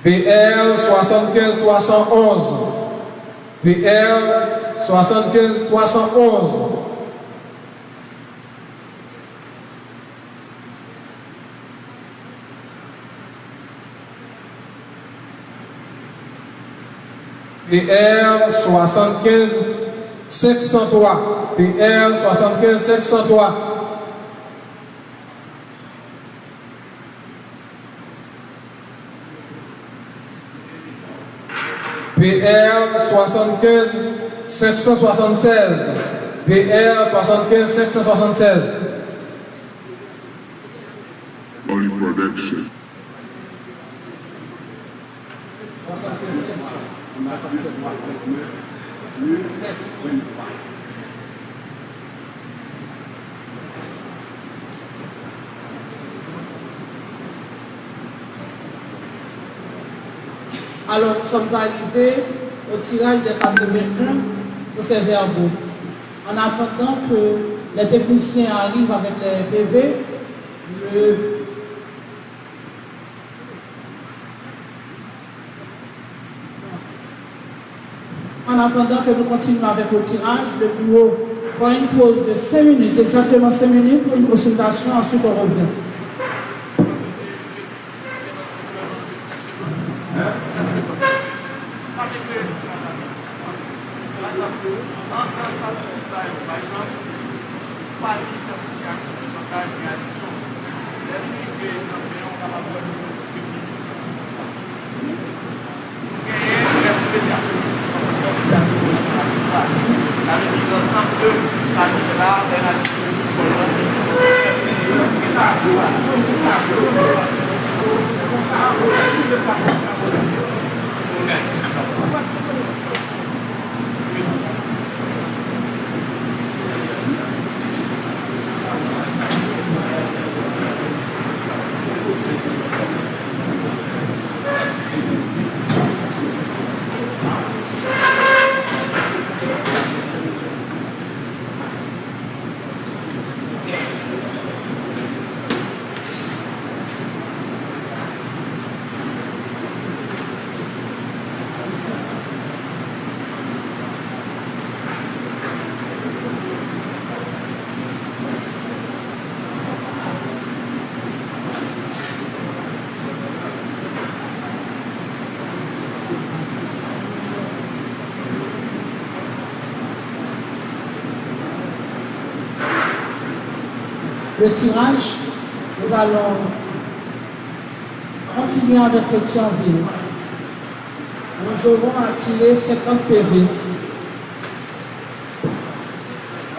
PL 75 311. PL 75 311. PL 75 503. PL 75 503. PL 75 576. PL 75 576. Money Production. Alors, nous sommes arrivés au tirage des 81 pour ces verbaux. En attendant que les techniciens arrivent avec les PV, en attendant que nous continuions avec le tirage, le bureau prend une pause de 5 minutes, exactement 5 minutes pour une consultation, ensuite on revient. Le tirage, nous allons continuer avec le Thionville. Nous aurons à tirer 50 PV.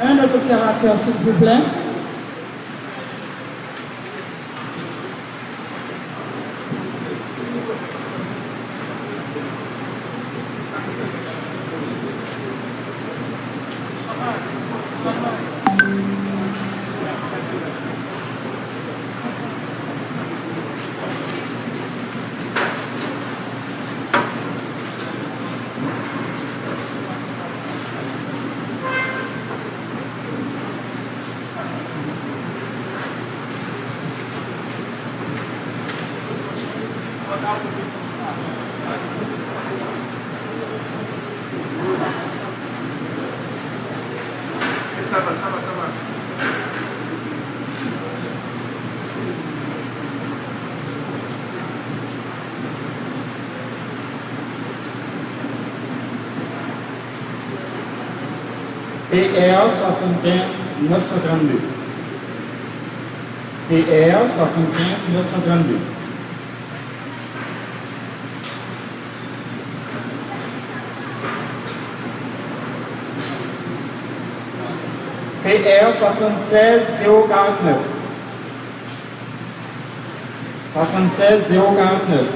Un autre observateur, s'il vous plaît. PR 75 932. PR 75 932. PR 76 049. 76 049.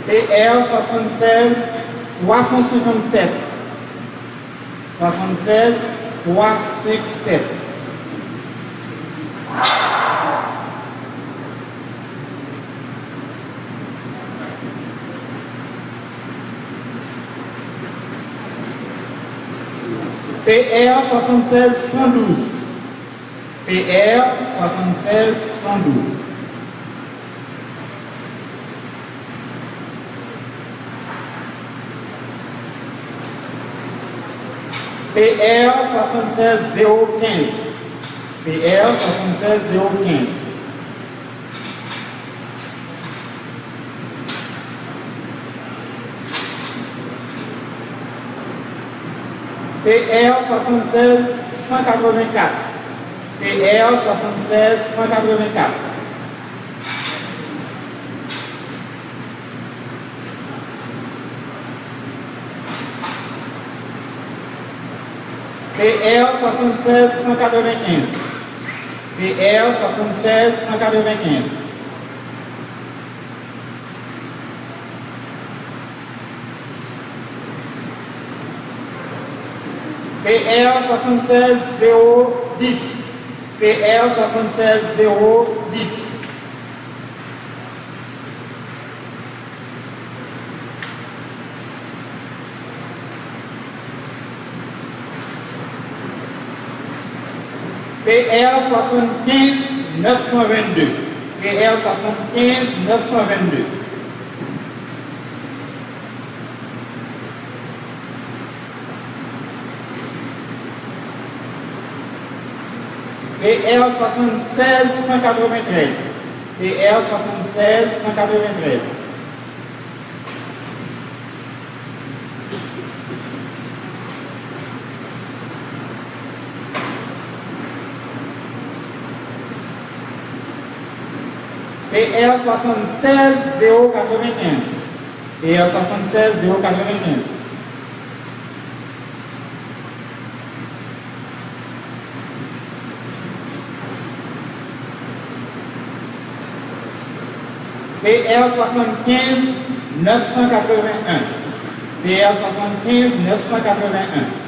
PR 76 357. 76 357. PR 76 112. PR 76 112. PR 76 015. PR 76 015. PR 76 184. PR 76 184. PR 76 195. PR 76 195. PR 76 010. PR 76 010. PR 75 922. PR 75 922. PR 76 193. PR 76 193. PR 76 095. PR 76 095. PR 75 981. PR 75 981.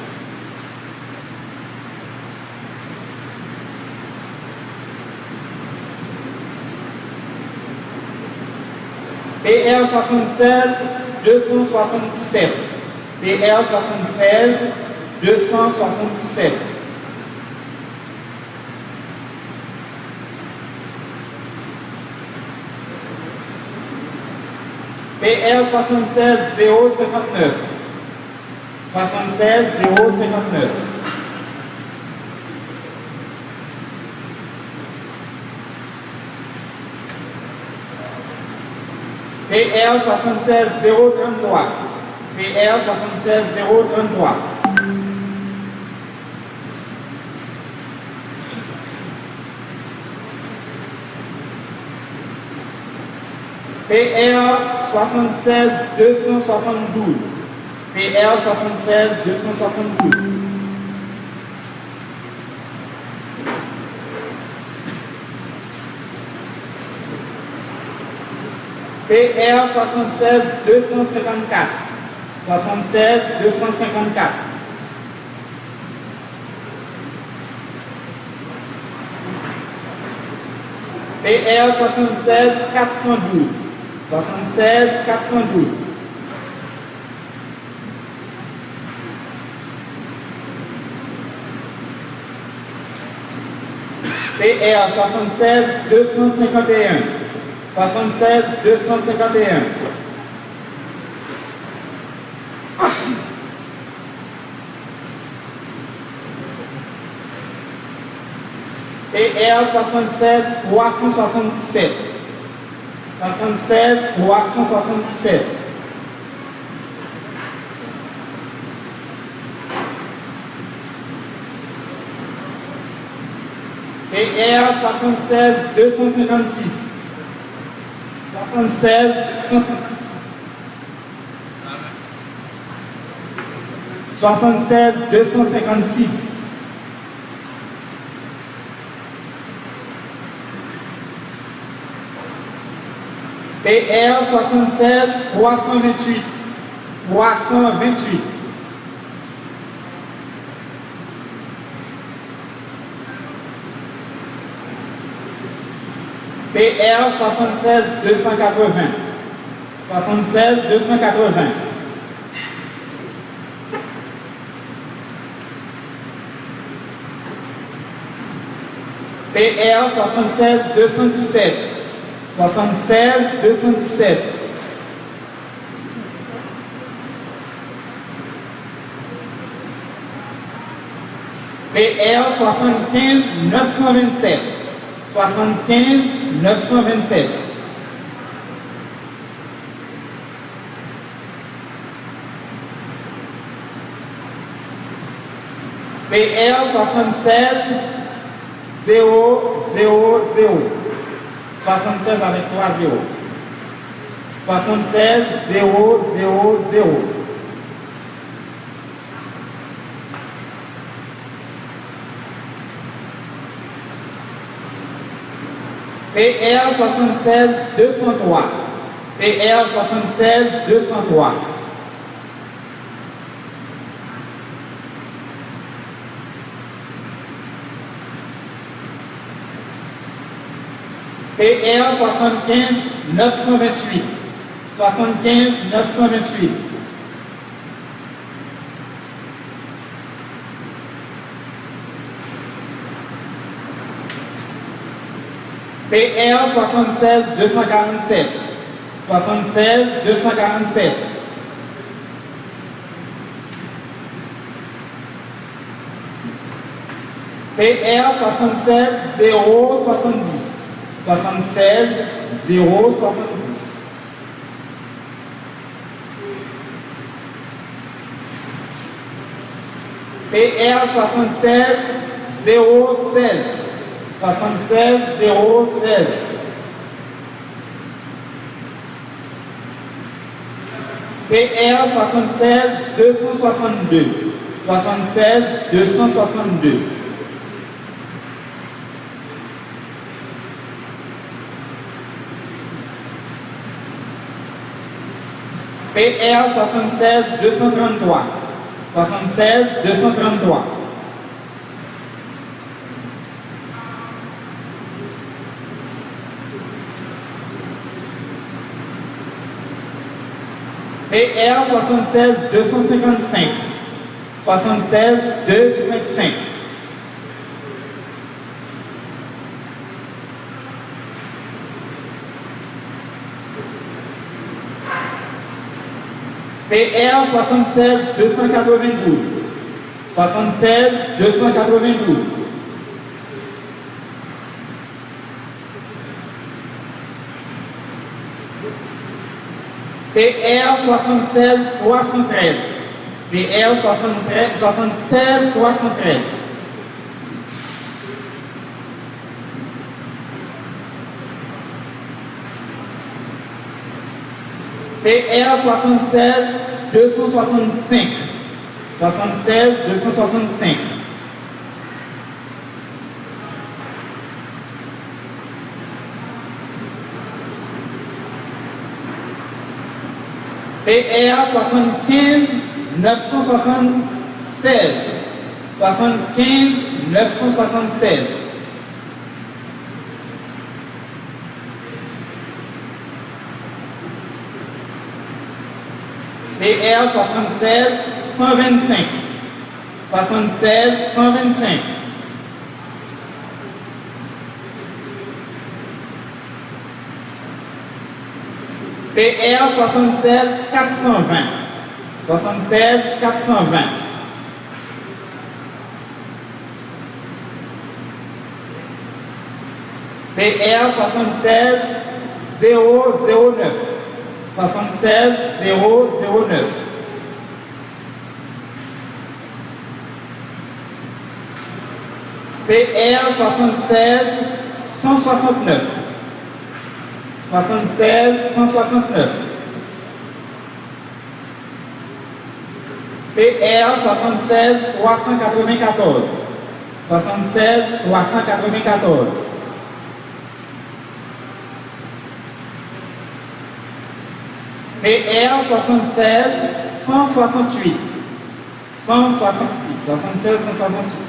PR 76 277. PR 76 277. PR 76 059. 76 059. PR 76 033. PR 76 033. PR 76 272. PR 76 272. PR 76 254. 76 254. PR 76 412. 76 412. PR 76 251. 76 251. PR 76 377. 76 377. PR 76 256. 76 76 256. PR 76 328. 328. PR 76 280. 76 280. PR 76 217. 76 217. PR 75 927. 75 927. PR 76 000. 76 avec 3 0. 76 000. PR 76 203. PR 76 203. PR 75 928. 75 928. PR 76 247. 76 247. PR 76 070. 76 070. PR 76 016. 76 016. PR 76 262. 76 262. PR 76 233. 76 233. PR 76 255. 76 255. PR 76 292. 76 292. PR 76 313. PR 76 313. PR 76 265. 76 265. PR 75 976. 75 976. PR 76 125. 76 125. PR 76 420. 76 420. PR 76 009. 76 009. PR 76 169. 76 169. PR 76 394. 76 394. PR 76 168. 168. 76 168.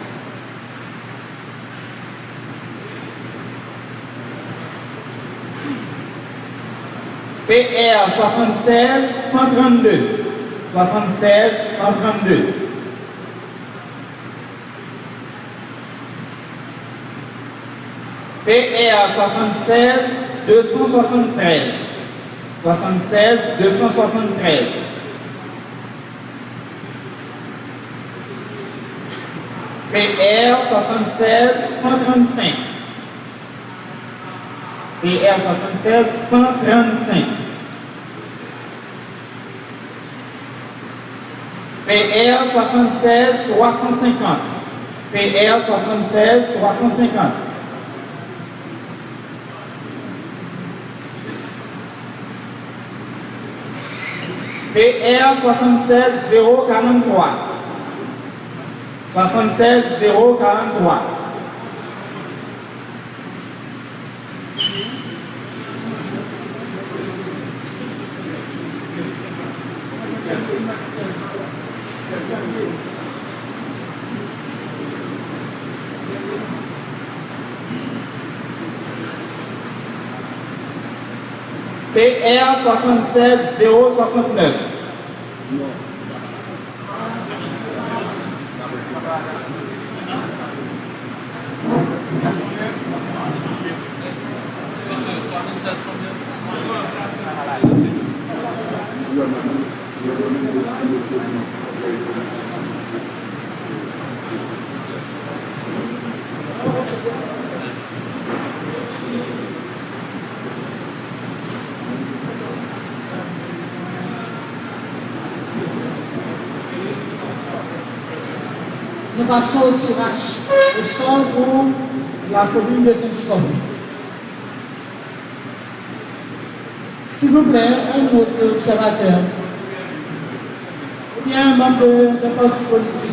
PR 76 132. 76 132. PR 76 273. 76 273. PR 76 135. PR 76 135. PR 76 350. PR 76 350. PR 76 043. 76 043. PR 76 069. Nous passons au tirage au sort pour la commune de Kinskov. S'il vous plaît, un autre observateur, ou bien un membre d'un parti politique.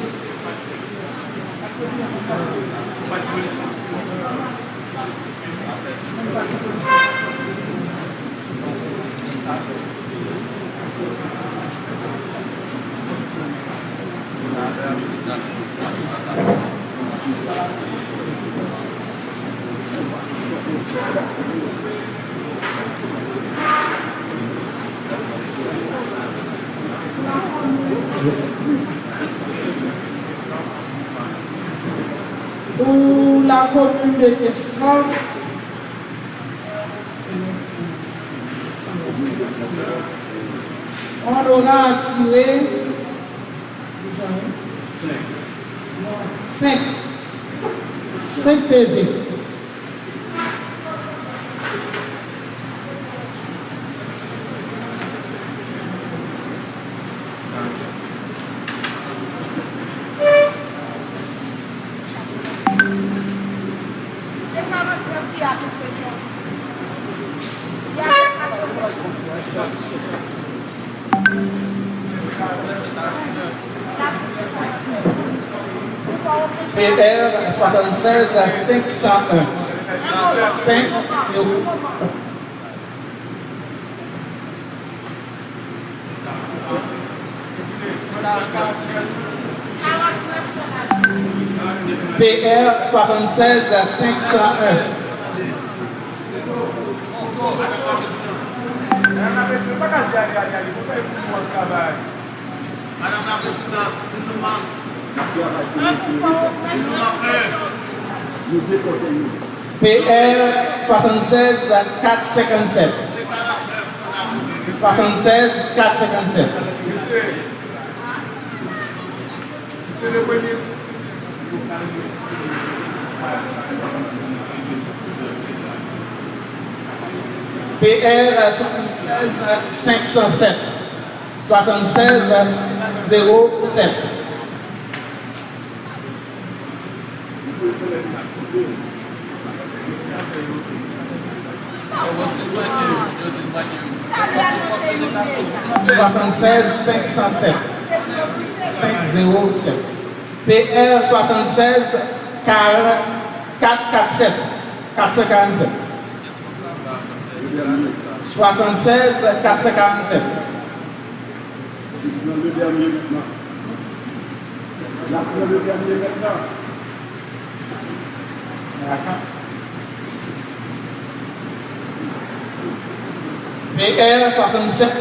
Pour la commune de Kinskov, on aura tiré 5 PV. PR 76 501. 5 PR 76 501. Madame la Présidente, nous demandons PR 76 457. 76 457. PR 76 507. 76 07. PR 76 447. 447. 76 447. PR 67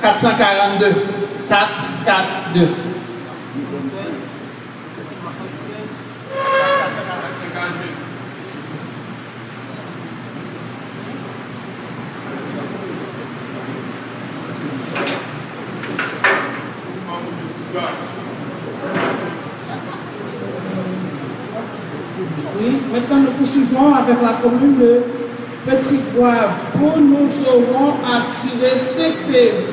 442. 442. Oui, maintenant nous poursuivons avec la commune de Petit Goave. Pour nous aurons à tirer 5 PV.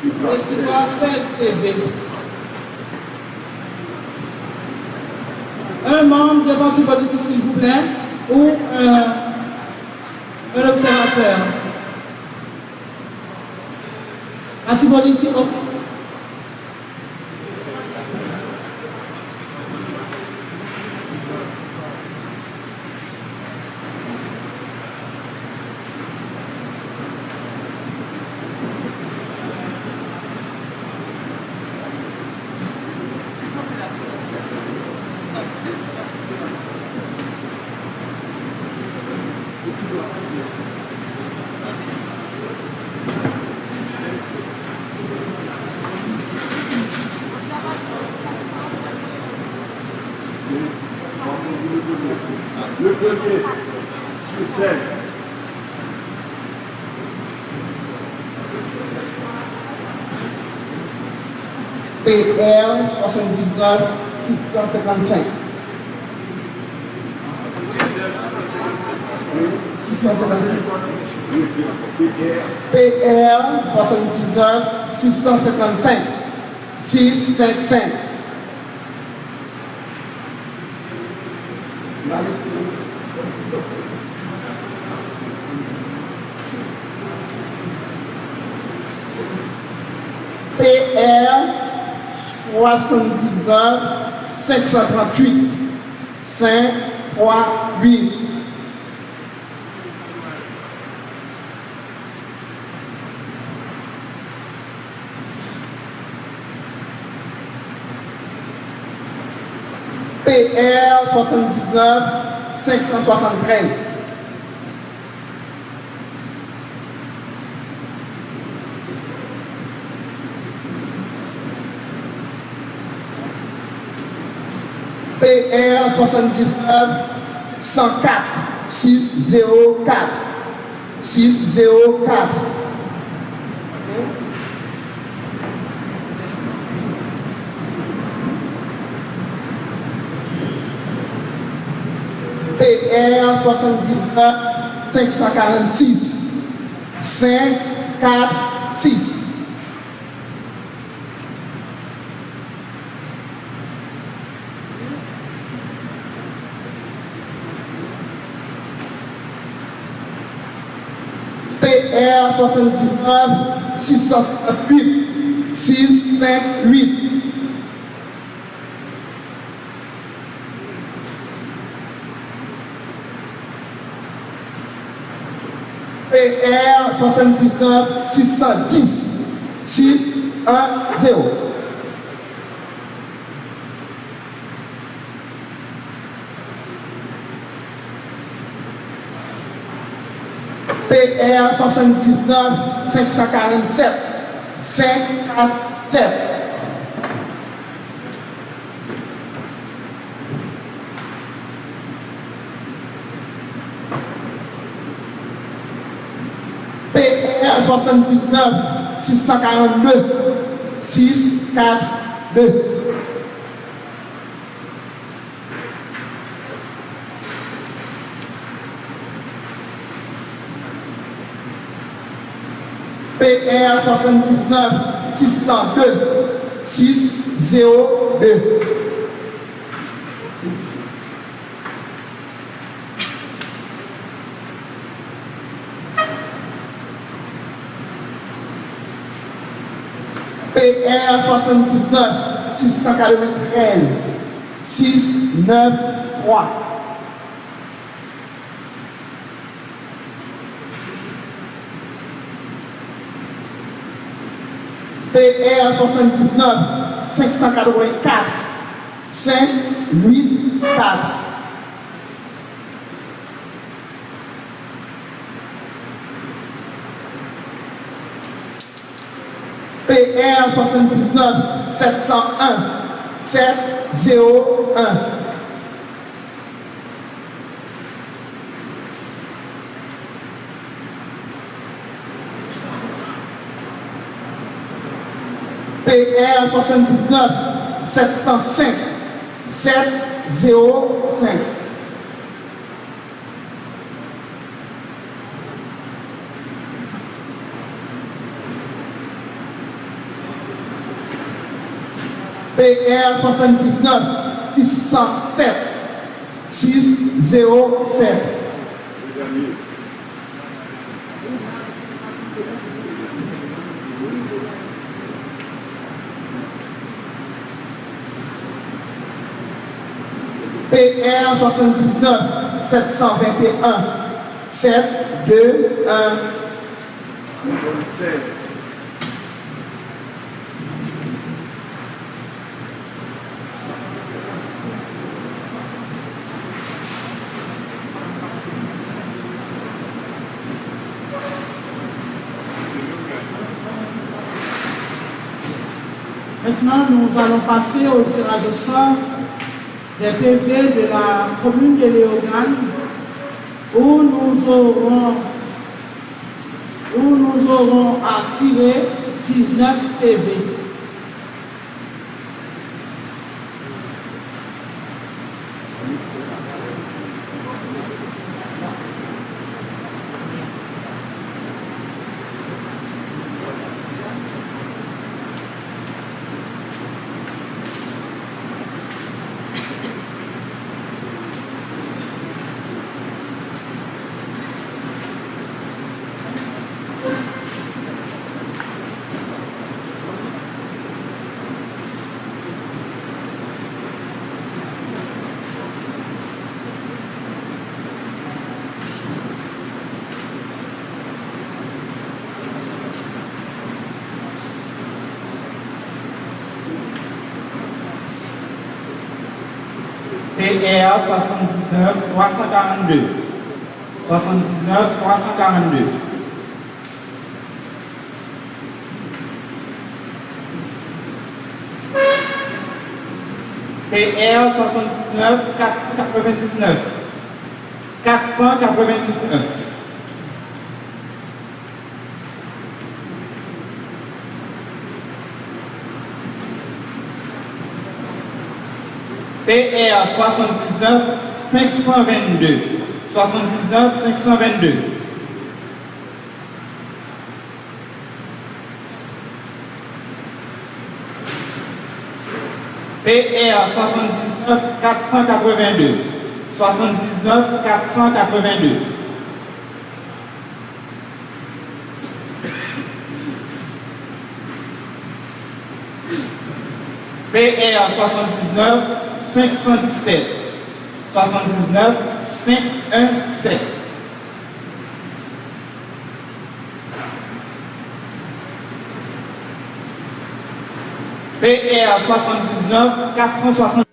Petit Goave 16 PV. Un membre de parti politique, s'il vous plaît, ou un observateur. Parti politique. Le premier sur 16. PR 79 655. PR 79 655. 655. PR 79 538 538. PR 79 573. PR 79 104 604 604. PR 79 546 546. PR 79 658 658. PR 79 610 610. PR 79 547 547. PR 79 642 642. PR 79 602 602. PR 79 693 693. PR 79 584 584. PR 79 701 701. PR 79 705 705. PR 79 607 607. PR 79 721 721. 16. Maintenant, nous allons passer au tirage au sort des PV de la commune de Léogane où nous aurons à tirer 19 PV. PR 79 342. 79 342. PR 79 499. 499. PR 79 522. 79 522. PR 79 482. 79 482. PR 79 517. 79 517. PR 79 460.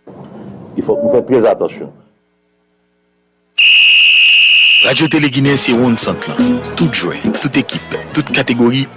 Il faut qu'on fasse très attention. Radio Télé Guinée, c'est One Centre. Toute jouet, toute équipe, toute catégorie.